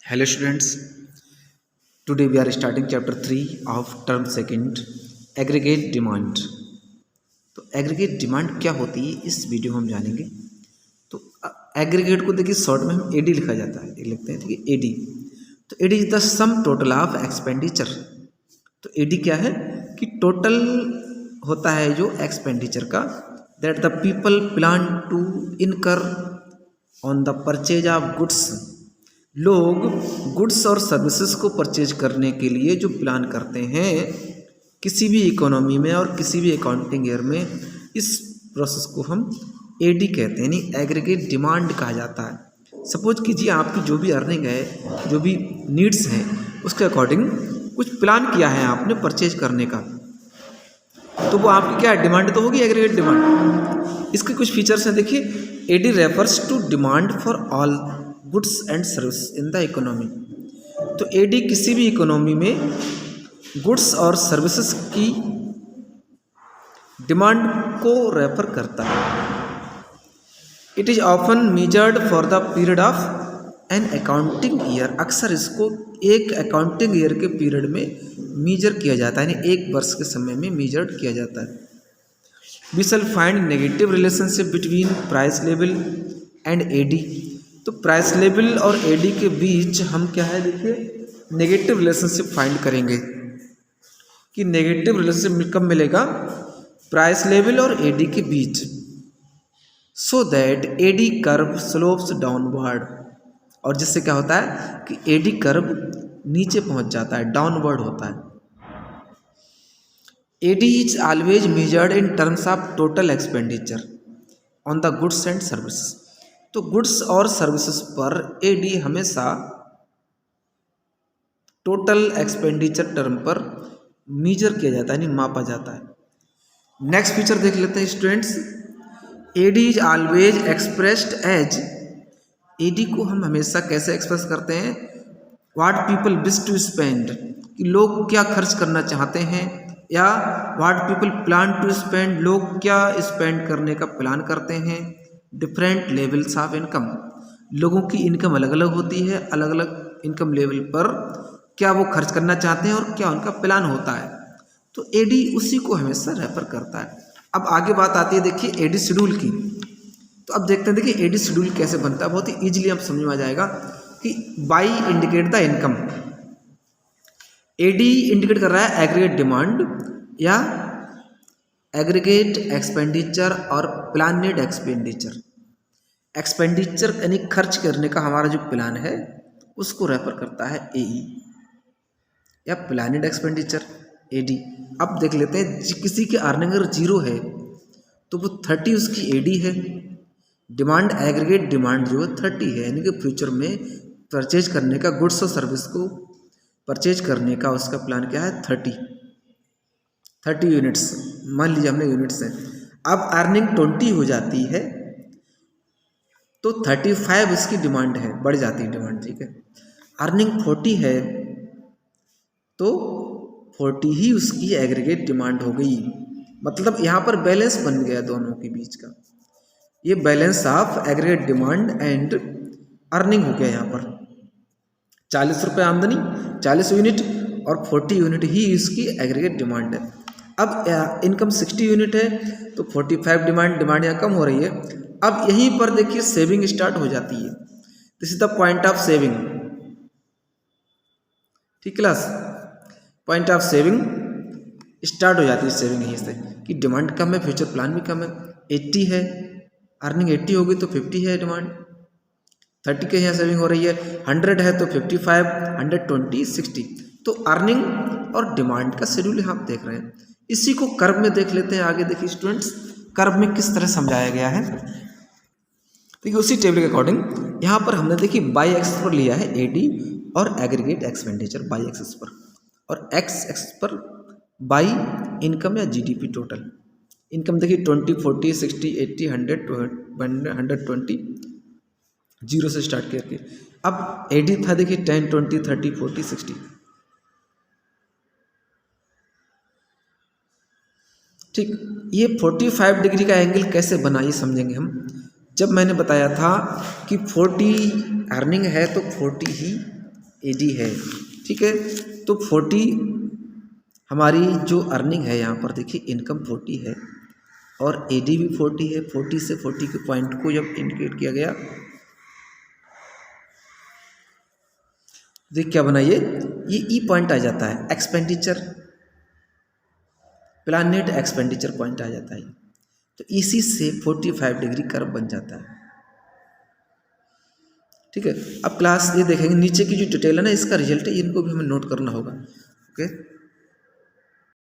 Hello students, today we are starting chapter 3 of term second aggregate demand। तो aggregate demand क्या होती है इस वीडियो में हम जानेंगे। तो एग्रीगेट को देखिए शॉर्ट में हम एडी लिखा जाता है, लिखते हैं ठीक है एडी। तो AD is the sum total of expenditure. तो एडी क्या है कि टोटल होता है जो एक्सपेंडिचर का that the people plan to incur on the purchase of goods. लोग गुड्स और सर्विसेज को परचेज करने के लिए जो प्लान करते हैं किसी भी इकोनॉमी में और किसी भी अकाउंटिंग ईयर में, इस प्रोसेस को हम एडी कहते हैं, यानी एग्रीगेट डिमांड कहा जाता है। सपोज कीजिए आपकी जो भी अर्निंग है, जो भी नीड्स हैं, उसके अकॉर्डिंग कुछ प्लान किया है आपने परचेज करने का, तो वो आपकी क्या है, डिमांड तो होगी, एग्रीगेट डिमांड। इसके कुछ फीचर्स हैं, देखिए AD refers to demand for all goods and service in the economy. तो एडी किसी भी इकोनॉमी में गुड्स और सर्विसेज की डिमांड को रेफर करता है। It is often measured for the period of an accounting year. अक्सर इसको एक अकाउंटिंग ईयर के पीरियड में मेजर किया जाता है, यानी एक वर्ष के समय में मेजर्ड किया जाता है। We shall find negative relationship between price level and AD. तो प्राइस लेवल और एडी के बीच हम क्या है, देखिए नेगेटिव रिलेशनशिप फाइंड करेंगे कि नेगेटिव रिलेशनशिप कब मिलेगा, प्राइस लेवल और एडी के बीच। So that AD curve slopes downward, और जिससे क्या होता है कि एडी कर्व नीचे पहुंच जाता है, डाउनवर्ड होता है। AD is always measured in terms of total expenditure on the goods and services. तो गुड्स और सर्विसेज पर एडी हमेशा टोटल एक्सपेंडिचर टर्म पर मेजर किया जाता है, यानी मापा जाता है। नेक्स्ट फीचर देख लेते हैं students. AD is always expressed as. AD को हम हमेशा कैसे एक्सप्रेस करते हैं, what people wish to spend, कि लोग क्या खर्च करना चाहते हैं, या what people plan to spend, लोग क्या स्पेंड करने का प्लान करते हैं। डिफरेंट लेवल्स ऑफ इनकम, लोगों की इनकम अलग अलग होती है, अलग अलग इनकम लेवल पर क्या वो खर्च करना चाहते हैं और क्या उनका प्लान होता है। तो एडी उसी को हमेशा रेफर करता है। अब आगे बात आती है, देखिए एडी शेड्यूल की। तो अब देखते हैं, देखिए एडी शेड्यूल कैसे बनता है, बहुत ही ईजिली आप समझ में आ जाएगा कि by indicate the income. AD indicate कर रहा है एग्रीगेट डिमांड या एग्रीगेट एक्सपेंडिचर और प्लानेड एक्सपेंडिचर। एक्सपेंडिचर यानी खर्च करने का हमारा जो प्लान है उसको रेफर करता है एई, या प्लानेड एक्सपेंडिचर एडी। अब देख लेते हैं, किसी की अर्निंग अगर 0 है तो वो 30 उसकी एडी है। डिमांड एग्रीगेट डिमांड जो है 30 है, यानी कि फ्यूचर में परचेज करने का, गुड्स और सर्विस को परचेज करने का उसका प्लान क्या है, 30 यूनिट्स, मान लीजिए हमने यूनिट्स हैं। अब अर्निंग 20 हो जाती है तो 35 उसकी डिमांड है, बढ़ जाती है डिमांड, ठीक है। अर्निंग 40 है तो 40 ही उसकी एग्रीगेट डिमांड हो गई। मतलब यहाँ पर बैलेंस बन गया दोनों के बीच का, ये balance of aggregate demand and earning हो गया। यहाँ पर 40 रुपये आमदनी, 40 यूनिट और 40 यूनिट ही इसकी एग्रीगेट डिमांड है। अब इनकम 60 यूनिट है तो 45 डिमांड यहाँ कम हो रही है। अब यहीं पर देखिए सेविंग स्टार्ट हो जाती है। This is the point of saving, ठीक class, point of saving start हो जाती है। सेविंग यहीं से कि डिमांड कम है, फ्यूचर प्लान भी कम है। 80 है, अर्निंग 80 होगी तो 50 है डिमांड, 30 के यहाँ सेविंग हो रही है। 100 है तो 55, 120, 60। तो अर्निंग और डिमांड का शेड्यूल यहाँ आप देख रहे हैं। इसी को कर्व में देख लेते हैं। आगे देखिए स्टूडेंट्स, कर्व में किस तरह समझाया गया है, देखिए उसी टेबल के अकॉर्डिंग यहाँ पर हमने देखिए बाई एक्सिस पर लिया है एडी और एग्रीगेट एक्सपेंडिचर बाई एक्सिस पर, और एक्स एक्सिस पर बाई इनकम या जीडीपी टोटल। इनकम देखिए 20, 40, 60, 80, 100, 120, 0 से स्टार्ट करके। अब एडी था देखिए 10, 20, 30, 40, 60, ठीक। ये 45 डिग्री का एंगल कैसे बना ये समझेंगे हम। जब मैंने बताया था कि 40 अर्निंग है तो 40 ही एडी है। ठीक है, तो 40 हमारी जो अर्निंग है यहाँ पर देखिए इनकम 40 है और एडी भी 40 है। 40 से 40 के पॉइंट को जब इंडिकेट किया गया, देख क्या बनाइए, ये ई पॉइंट आ जाता है, expenditure plan net expenditure point आ जाता है। तो इसी से 45 डिग्री कर्व बन जाता है। ठीक है, अब क्लास ये देखेंगे नीचे की जो डिटेल है ना, इसका रिजल्ट है, इनको भी हमें नोट करना होगा। ओके।